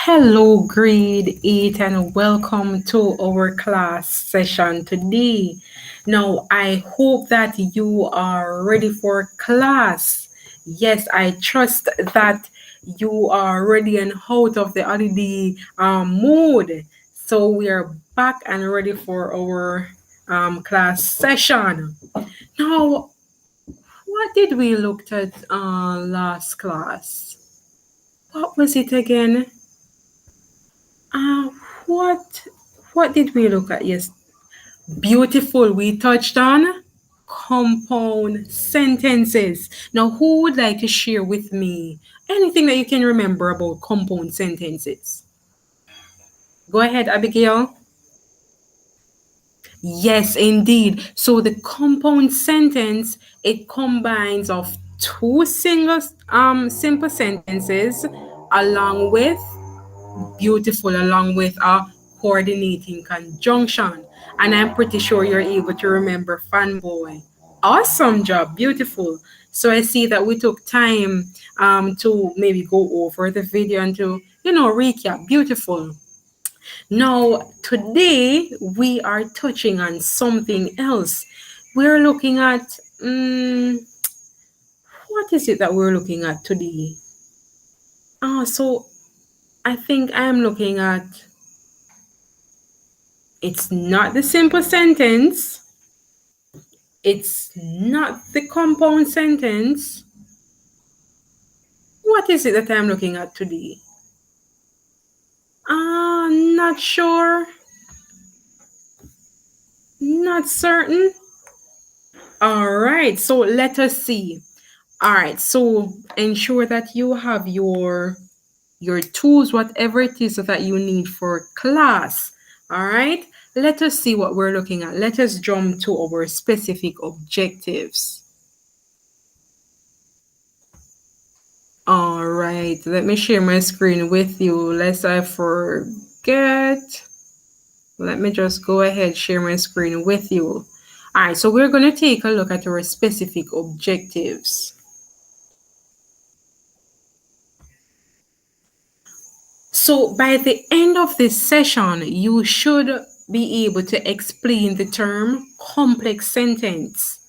Hello, grade 8, and welcome to our class session today. Now, I hope that you are ready for class. Yes, I trust that you are ready and out of the holiday mood. So, we are back and ready for our class session. Now, what did we look at last class? What was it again? Uh, what what did we look at? Yes, beautiful. We touched on compound sentences. Now, who would like to share with me anything that you can remember about compound sentences? Go ahead, Abigail. Yes, indeed. So the compound sentence, it combines of two single simple sentences along with beautiful, along with a coordinating conjunction. And I'm pretty sure you're able to remember fanboy. Awesome job, beautiful. So I see that we took time to maybe go over the video and to recap. Beautiful. Now today we are touching on something else. We're looking at what is it that we're looking at today? So I think I am looking at, it's not the simple sentence. It's not the compound sentence. What is it that I'm looking at today? Not sure. Not certain. All right, so let us see. All right, so ensure that you have your tools, whatever it is that you need for class. All right, let us see what we're looking at. Let us jump to our specific objectives. All right, let me share my screen with you lest I forget. Let me just go ahead, share my screen with you. All right, so we're going to take a look at our specific objectives. So by the end of this session, you should be able to explain the term complex sentence.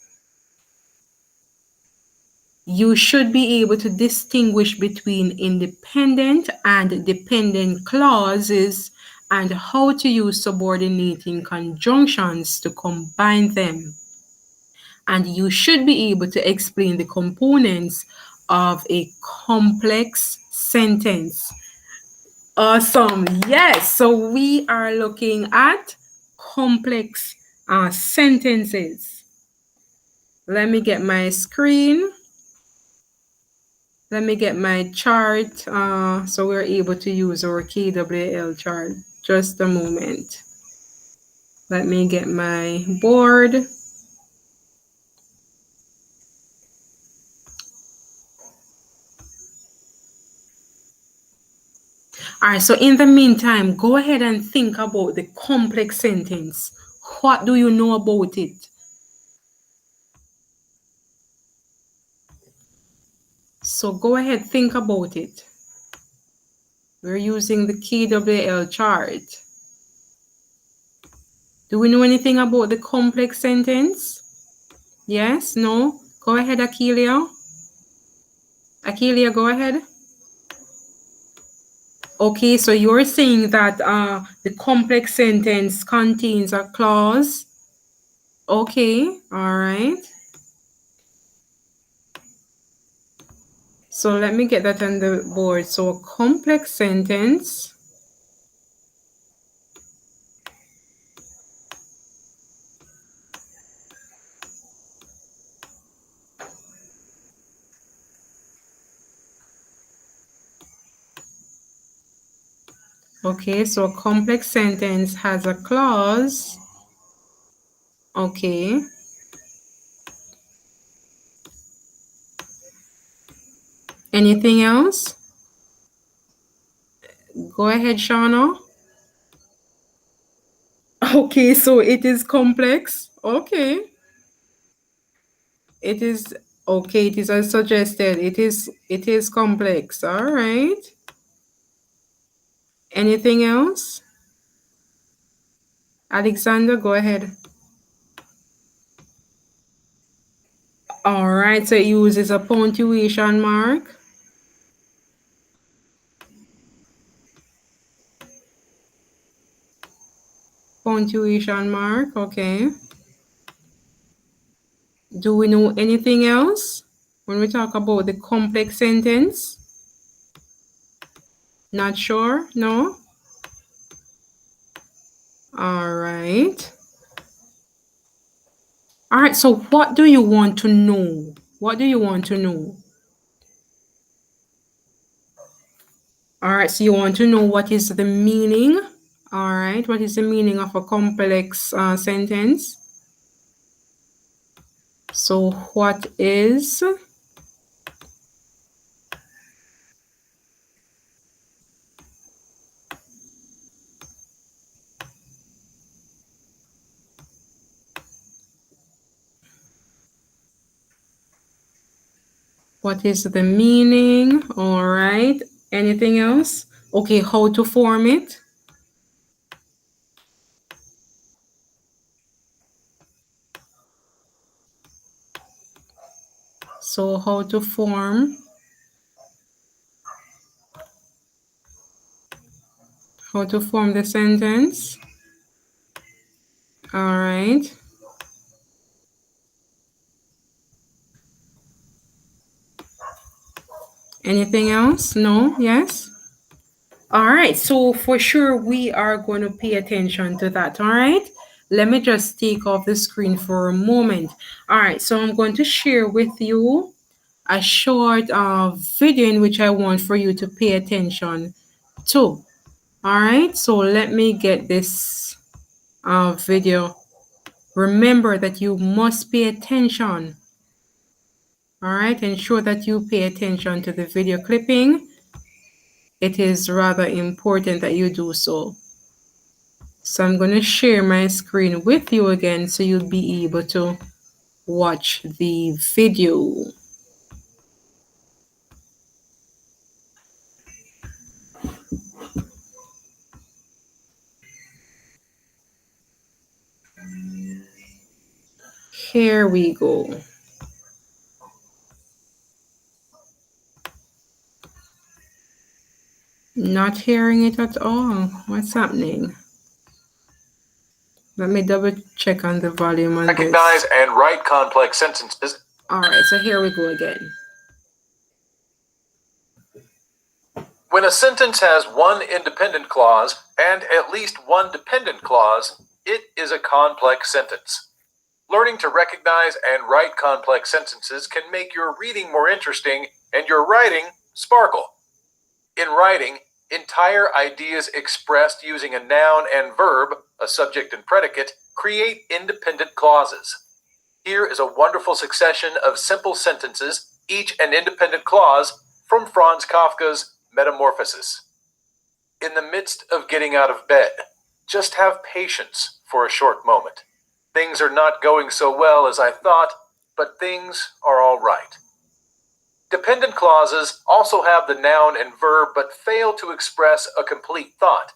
You should be able to distinguish between independent and dependent clauses and how to use subordinating conjunctions to combine them. And you should be able to explain the components of a complex sentence. Awesome. Yes. So we are looking at complex sentences. Let me get my screen. Let me get my chart so we're able to use our KWL chart. Just a moment. Let me get my board. All right, so in the meantime, go ahead and think about the complex sentence. What do you know about it? So go ahead, think about it. We're using the KWL chart. Do we know anything about the complex sentence? Yes? No? Go ahead, Akeelia. Akeelia, go ahead. Okay, so you're saying that the complex sentence contains a clause. Okay, all right. So let me get that on the board. So a complex sentence okay, so a complex sentence has a clause. Okay. Anything else? Go ahead, Shauna. Okay, so it is complex. Okay. It is okay, it is as suggested. It is complex. All right. Anything else? Alexander, go ahead. All right, so it uses a punctuation mark. Punctuation mark, okay. Do we know anything else when we talk about the complex sentence? Not sure? No? All right. All right, so what do you want to know? What do you want to know? All right, so you want to know what is the meaning? All right, what is the meaning of a complex sentence? So what is the meaning? All right, anything else? Okay, how to form it? So how to form the sentence? All right. Anything else? No? Yes? All right. So for sure, we are going to pay attention to that. All right. Let me just take off the screen for a moment. All right. So I'm going to share with you a short video in which I want for you to pay attention to. All right. So let me get this video. Remember that you must pay attention. All right. Ensure that you pay attention to the video clipping. It is rather important that you do so. So I'm going to share my screen with you again so you'll be able to watch the video. Here we go. Not hearing it at all. What's happening? Let me double check on the volume on Recognize this. and write complex sentences. All right, so here we go again. When a sentence has one independent clause and at least one dependent clause, it is a complex sentence. Learning to recognize and write complex sentences can make your reading more interesting and your writing sparkle. In writing, entire ideas expressed using a noun and verb, a subject and predicate, create independent clauses. Here is a wonderful succession of simple sentences, each an independent clause, from Franz Kafka's Metamorphosis. In the midst of getting out of bed, just have patience for a short moment. Things are not going so well as I thought, but things are all right. Dependent clauses also have the noun and verb but fail to express a complete thought.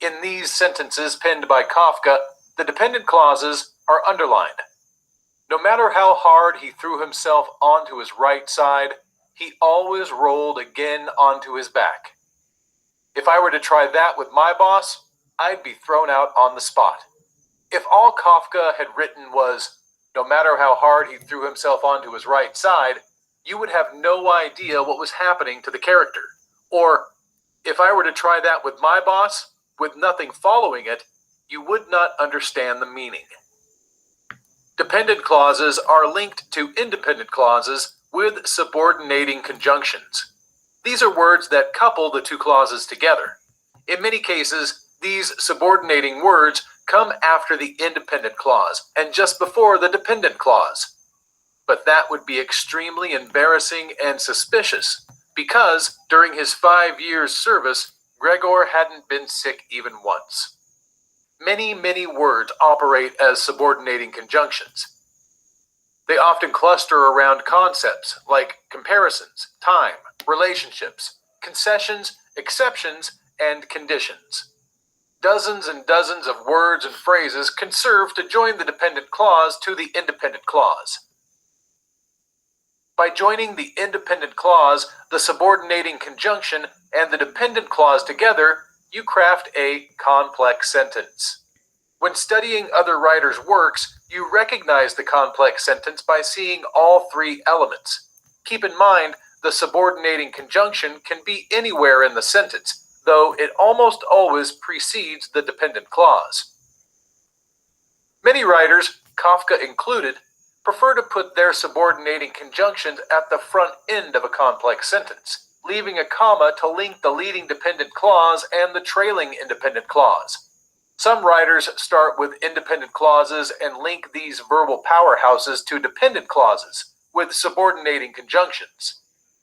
In these sentences penned by Kafka, the dependent clauses are underlined. No matter how hard he threw himself onto his right side, he always rolled again onto his back. If I were to try that with my boss, I'd be thrown out on the spot. If all Kafka had written was, no matter how hard he threw himself onto his right side, you would have no idea what was happening to the character. Or, if I were to try that with my boss, with nothing following it, you would not understand the meaning. Dependent clauses are linked to independent clauses with subordinating conjunctions. These are words that couple the two clauses together. In many cases, these subordinating words come after the independent clause and just before the dependent clause. But that would be extremely embarrassing and suspicious, because during his 5 years' service, Gregor hadn't been sick even once. Many words operate as subordinating conjunctions. They often cluster around concepts like comparisons, time, relationships, concessions, exceptions, and conditions. Dozens and dozens of words and phrases can serve to join the dependent clause to the independent clause. By joining the independent clause, the subordinating conjunction, and the dependent clause together, you craft a complex sentence. When studying other writers' works, you recognize the complex sentence by seeing all three elements. Keep in mind, the subordinating conjunction can be anywhere in the sentence, though it almost always precedes the dependent clause. Many writers, Kafka included, prefer to put their subordinating conjunctions at the front end of a complex sentence, leaving a comma to link the leading dependent clause and the trailing independent clause. Some writers start with independent clauses and link these verbal powerhouses to dependent clauses with subordinating conjunctions.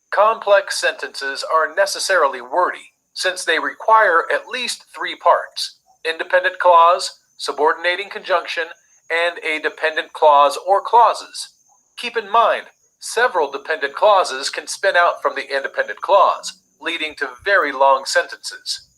Complex sentences are necessarily wordy, since they require at least three parts: independent clause, subordinating conjunction, and a dependent clause or clauses. Keep in mind, several dependent clauses can spin out from the independent clause, leading to very long sentences.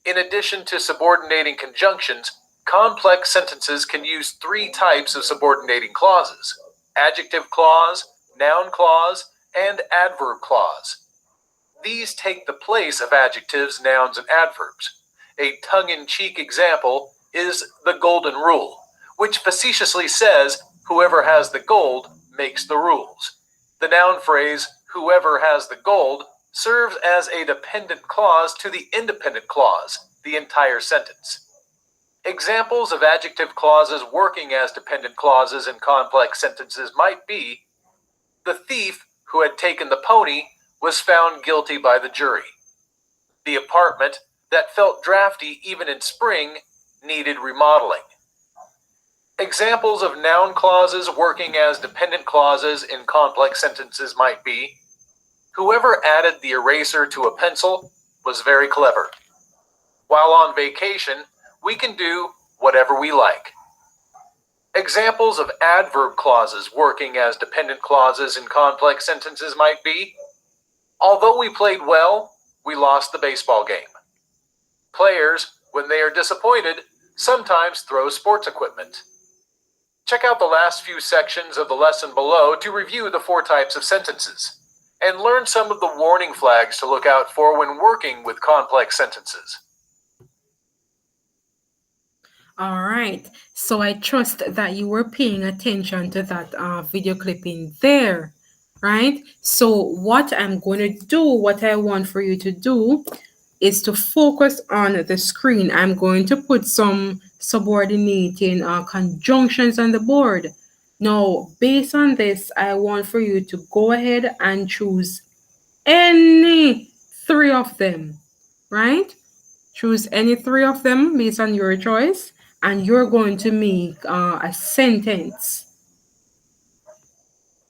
In addition to subordinating conjunctions, complex sentences can use three types of subordinating clauses: adjective clause, noun clause, and adverb clause. These take the place of adjectives, nouns, and adverbs. A tongue-in-cheek example is the golden rule, which facetiously says, "Whoever has the gold makes the rules." The noun phrase, "whoever has the gold," serves as a dependent clause to the independent clause, the entire sentence. Examples of adjective clauses working as dependent clauses in complex sentences might be: the thief who had taken the pony was found guilty by the jury. The apartment that felt drafty even in spring needed remodeling. Examples of noun clauses working as dependent clauses in complex sentences might be: whoever added the eraser to a pencil was very clever. While on vacation, we can do whatever we like. Examples of adverb clauses working as dependent clauses in complex sentences might be: although we played well, we lost the baseball game. Players, when they are disappointed, sometimes throw sports equipment. Check out the last few sections of the lesson below to review the four types of sentences, and learn some of the warning flags to look out for when working with complex sentences. All right, so I trust that you were paying attention to that video clipping there, right? So what I'm going to do, what I want for you to do is to focus on the screen. I'm going to put some subordinating conjunctions on the board. Now, based on this, I want for you to go ahead and choose any three of them, right? Choose any three of them based on your choice, and you're going to make a sentence.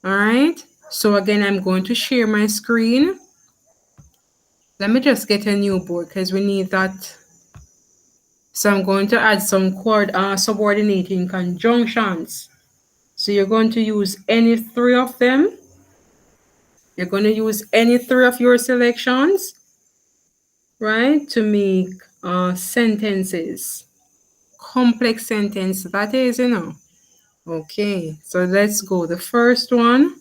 All right. So again, I'm going to share my screen. Let me just get a new board because we need that. So I'm going to add some subordinating conjunctions. So you're going to use any three of them. You're going to use any three of your selections, right, to make sentences. Complex sentence, that is, Okay, so let's go. The first one.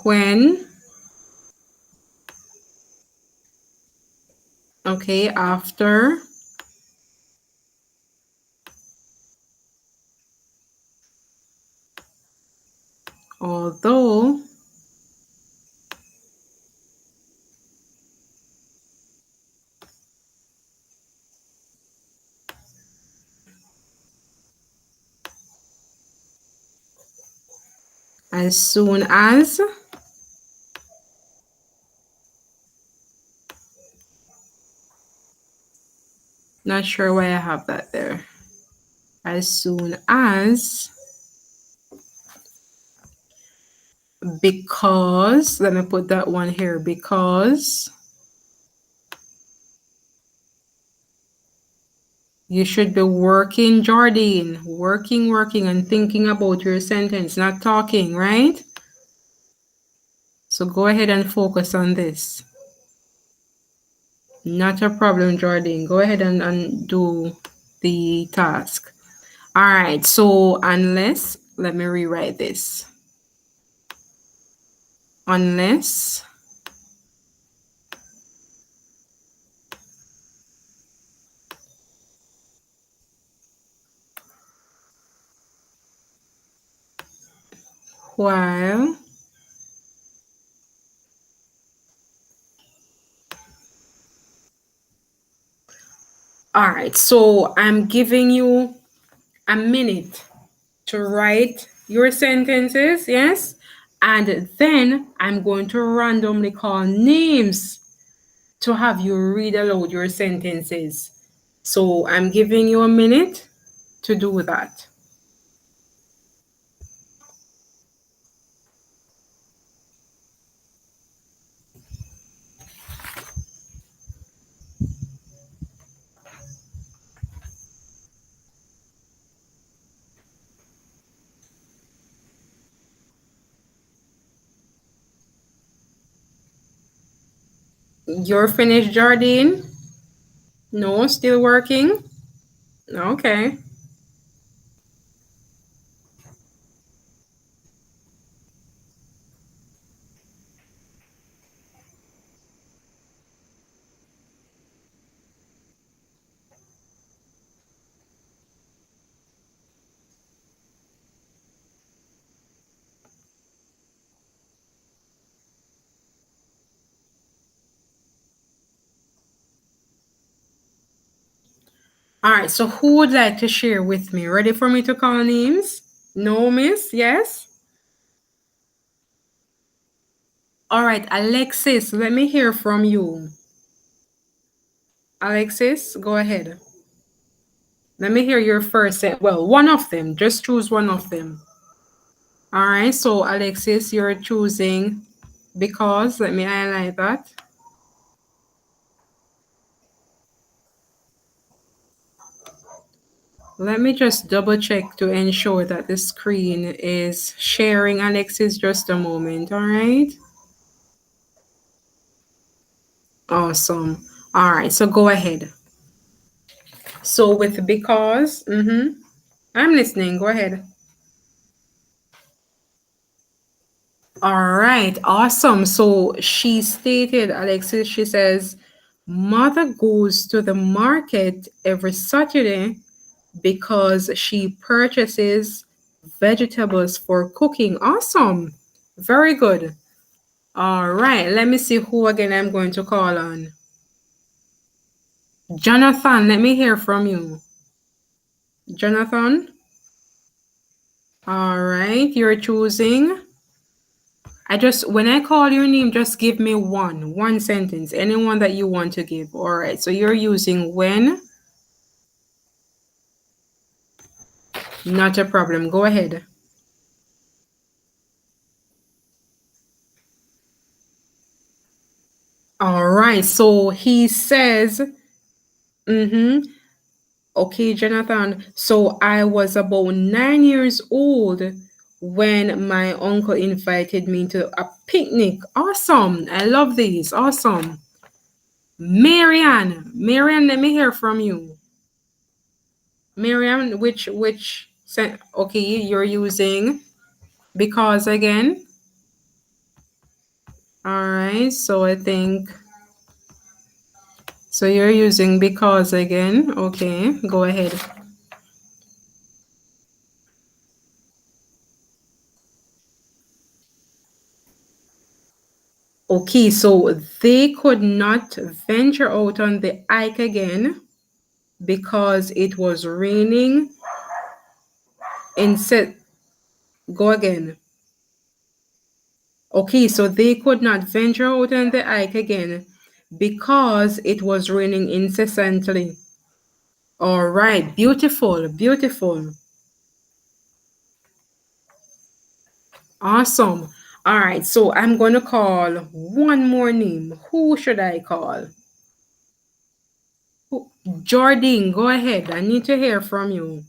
When. Okay, after. Although. As soon as. Not sure why I have that there. As soon as. Because, let me put that one here, because you should be working, Jardine, working, and thinking about your sentence, not talking, right? So go ahead and focus on this. Not a problem, Jordan. Go ahead and do the task. All right, so unless, let me rewrite this. Unless while all right, so I'm giving you a minute to write your sentences, yes? And then I'm going to randomly call names to have you read aloud your sentences. So I'm giving you a minute to do that. You're finished, Jardine? No, still working? Okay. All right, so who would like to share with me? Ready for me to call names? No, miss? Yes? All right, Alexis, let me hear from you. Alexis, go ahead. Let me hear your first set. Well, one of them. Just choose one of them. All right, so Alexis, you're choosing because. Let me highlight that. Let me just double check to ensure that the screen is sharing. Alexis, just a moment, all right? Awesome. All right, so go ahead. So with because, I'm listening, go ahead. All right, awesome. So she stated, Alexis, she says, mother goes to the market every Saturday because she purchases vegetables for cooking. Awesome. Very good. All right, let me see who again I'm going to call on. Jonathan, let me hear from you. Jonathan? All right, you're choosing. When I call your name, just give me one sentence, anyone that you want to give. All right, so you're using when. Not a problem. Go ahead. All right, so he says, okay, Jonathan. So I was about 9 years old when my uncle invited me to a picnic. Awesome. I love these. Awesome. Marianne, let me hear from you. Marianne, okay, you're using because again. All right, so I think, so you're using because again. Okay, go ahead. Okay, so they could not venture out on the hike again because it was raining. Go again. Okay, so they could not venture out on the hike again because it was raining incessantly. All right, beautiful, beautiful. Awesome. All right, so I'm going to call one more name. Who should I call? Jordan, go ahead. I need to hear from you.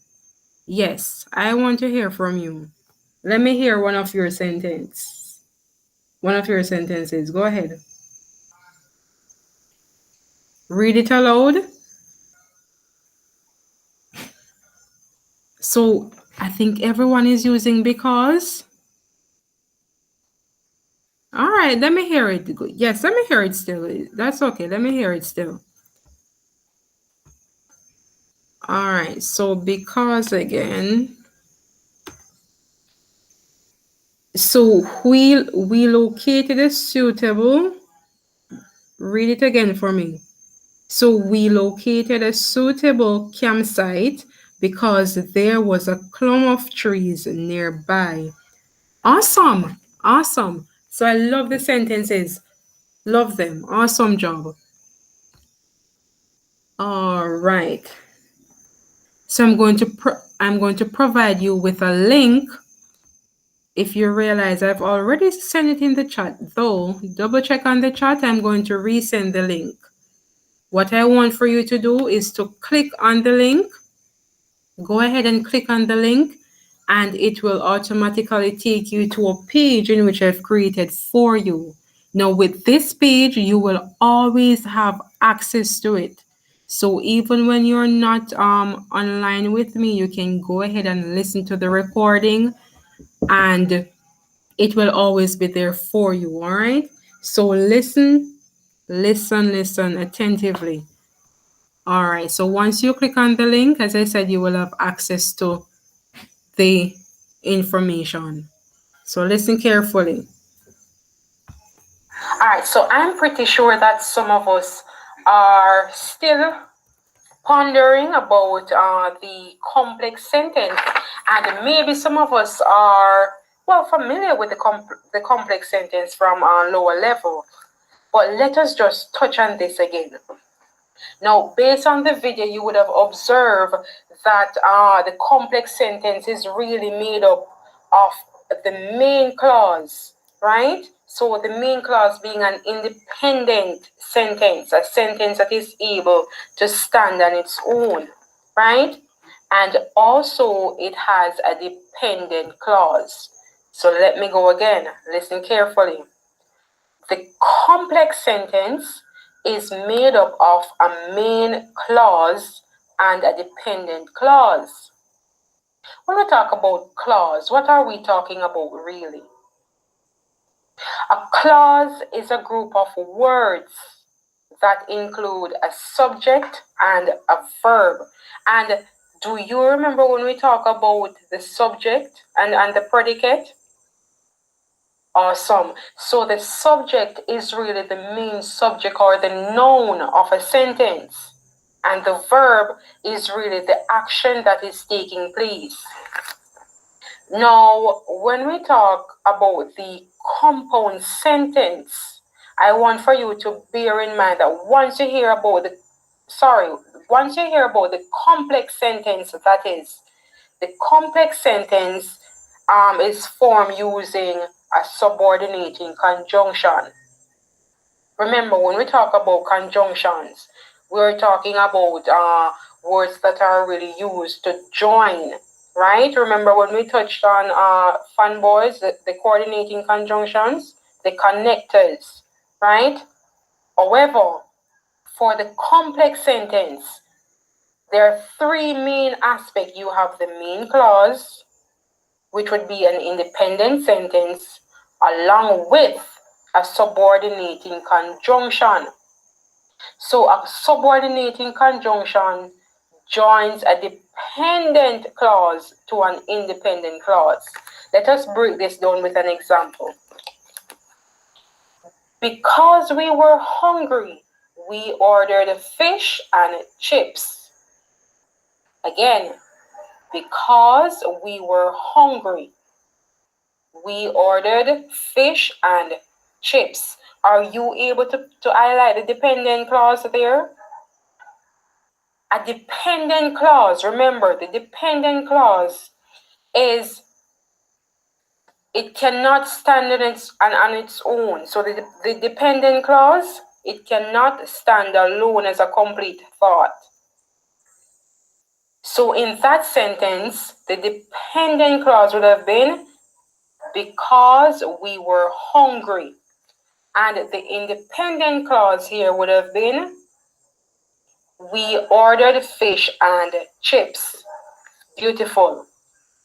Yes, I want to hear from you. Let me hear one of your sentences. One of your sentences. Go ahead. Read it aloud. So I think everyone is using because. All right, let me hear it. Yes, let me hear it still. That's okay. Let me hear it still. All right, so because again. So we located a suitable. Read it again for me. So we located a suitable campsite because there was a clump of trees nearby. Awesome. Awesome. So I love the sentences. Love them. Awesome job. All right. So I'm going to provide you with a link. If you realize I've already sent it in the chat, though, double check on the chat. I'm going to resend the link. What I want for you to do is to click on the link. Go ahead and click on the link, and it will automatically take you to a page in which I've created for you. Now, with this page, you will always have access to it. So even when you're not online with me, you can go ahead and listen to the recording, and it will always be there for you. All right. So listen attentively. All right. So once you click on the link, as I said, you will have access to the information. So listen carefully. All right, so I'm pretty sure that some of us are still pondering about the complex sentence, and maybe some of us are well familiar with the complex sentence from lower level. But let us just touch on this again. Now, based on the video, you would have observed that the complex sentence is really made up of the main clause, right? So the main clause being an independent sentence, a sentence that is able to stand on its own, right? And also it has a dependent clause. So let me go again. Listen carefully. The complex sentence is made up of a main clause and a dependent clause. When we talk about clause, what are we talking about really? A clause is a group of words that include a subject and a verb. And do you remember when we talk about the subject and the predicate? Awesome. So the subject is really the main subject or the noun of a sentence. And the verb is really the action that is taking place. Now, when we talk about the compound sentence, I want for you to bear in mind that once you hear about the complex sentence, that is, the complex sentence is formed using a subordinating conjunction. Remember, when we talk about conjunctions, we're talking about words that are really used to join, right? Remember when we touched on fanboys, the coordinating conjunctions, the connectors, right? However, for the complex sentence, there are three main aspects. You have the main clause, which would be an independent sentence, along with a subordinating conjunction. So a subordinating conjunction joins a dependent clause to an independent clause. Let us break this down with an example. Because we were hungry, we ordered fish and chips. Again, because we were hungry, we ordered fish and chips. Are you able to highlight the dependent clause there? A dependent clause, remember, the dependent clause is, it cannot stand on its own. So the dependent clause, it cannot stand alone as a complete thought. So in that sentence, the dependent clause would have been because we were hungry. And the independent clause here would have been, we ordered fish and chips. Beautiful.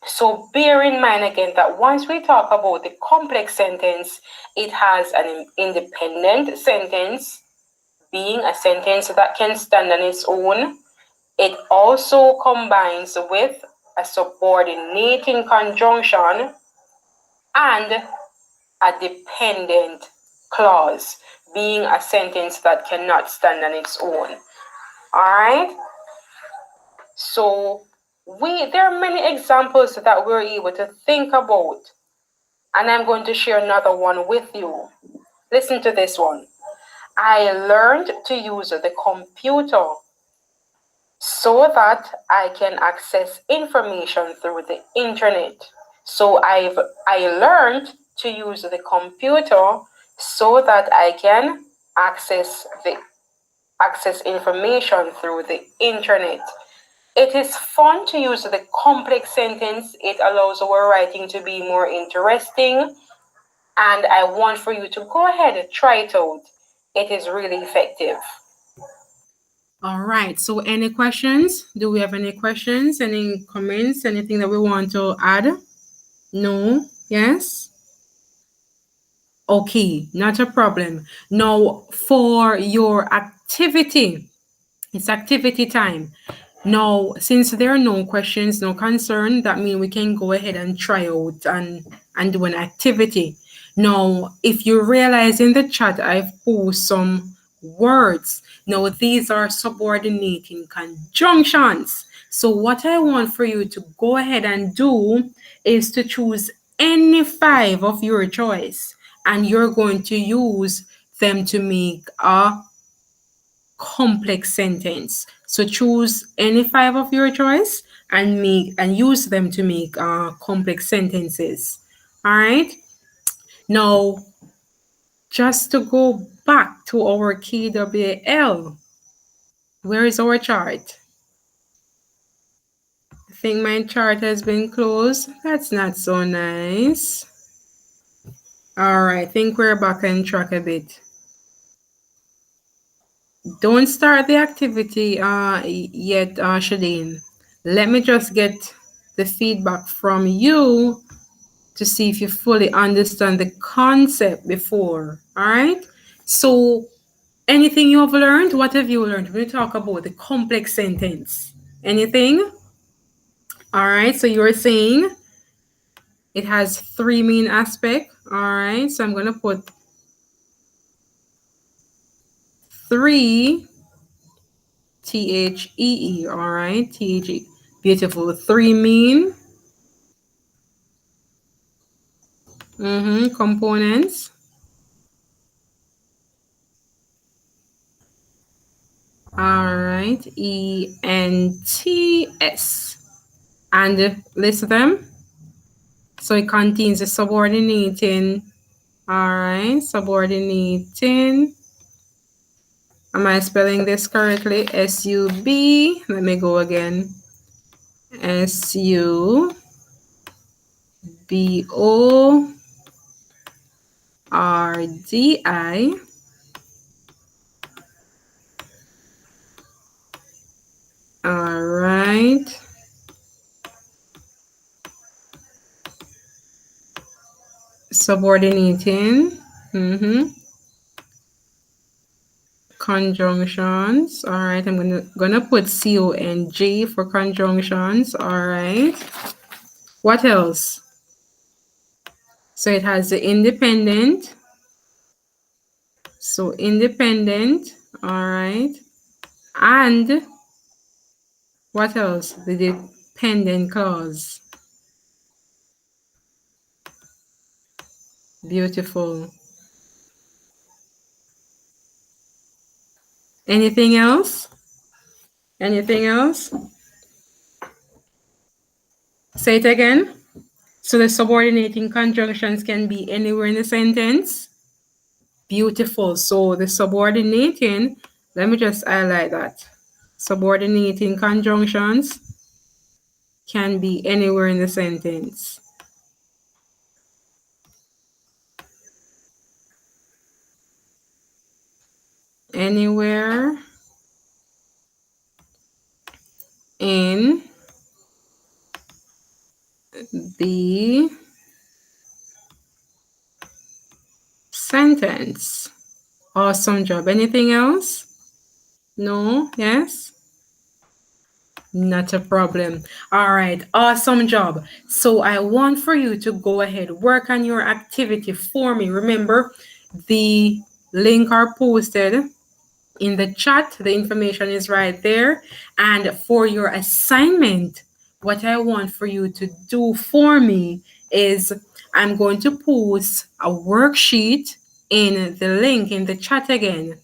So bear in mind again that once we talk about the complex sentence, it has an independent sentence, being a sentence that can stand on its own. It also combines with a subordinating conjunction and a dependent clause, being a sentence that cannot stand on its own. All right? So there are many examples that we're able to think about, and I'm going to share another one with you. Listen to this one. I learned to use the computer so that I can access information through the internet. So I learned to use the computer so that I can access information through the internet. It is fun to use the complex sentence. It allows our writing to be more interesting. And I want for you to go ahead and try it out. It is really effective. All right. So any questions? Do we have any questions? Any comments? Anything that we want to add? No? Yes? Okay, not a problem. Now for your activity, it's activity time. Now, since there are no questions, no concern, that means we can go ahead and try out and do an activity. Now, if you realize in the chat, I've posted some words. Now, these are subordinating conjunctions. So what I want for you to go ahead and do is to choose any 5 of your choice, and you're going to use them to make a complex sentence. So choose any 5 of your choice and use them to make complex sentences. All right. Now, just to go back to our KWL, where is our chart? I think my chart has been closed. That's not so nice. All right, I think we're back on track a bit. Don't start the activity yet, Shadeen. Let me just get the feedback from you to see if you fully understand the concept before. All right. So anything you have learned, what have you learned? We'll talk about the complex sentence. Anything? All right. So you're saying it has 3 main aspects. All right. So I'm going to put 3 THEE. All right. THE. Beautiful. 3 mean components. All right. ENTS. And list them. So it contains a subordinating. All right. Subordinating. Am I spelling this correctly? SUB. Let me go again. SUBORDI. All right. Subordinating. Conjunctions. All right. I'm gonna put CONG for conjunctions. All right. What else? So it has the independent. So independent. All right. And what else? The dependent clause. Beautiful. Anything else? Anything else? Say it again. So the subordinating conjunctions can be anywhere in the sentence. Beautiful. So the subordinating, let me just highlight that. Subordinating conjunctions can be anywhere in the sentence. anywhere in the sentence. Awesome job. Anything else? No? Yes? Not a problem. All right. Awesome job. So I want for you to go ahead, work on your activity for me. Remember, the link are posted in the chat. The information is right there. And for your assignment, what I want for you to do for me is I'm going to post a worksheet in the link in the chat again.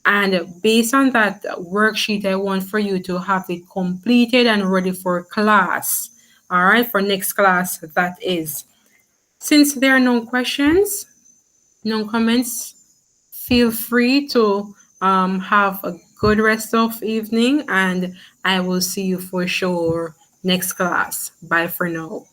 And based on that worksheet, I want for you to have it completed and ready for class. All right, for next class, that is. Since there are no questions, no comments, feel free to have a good rest of evening, and I will see you for sure next class. Bye for now.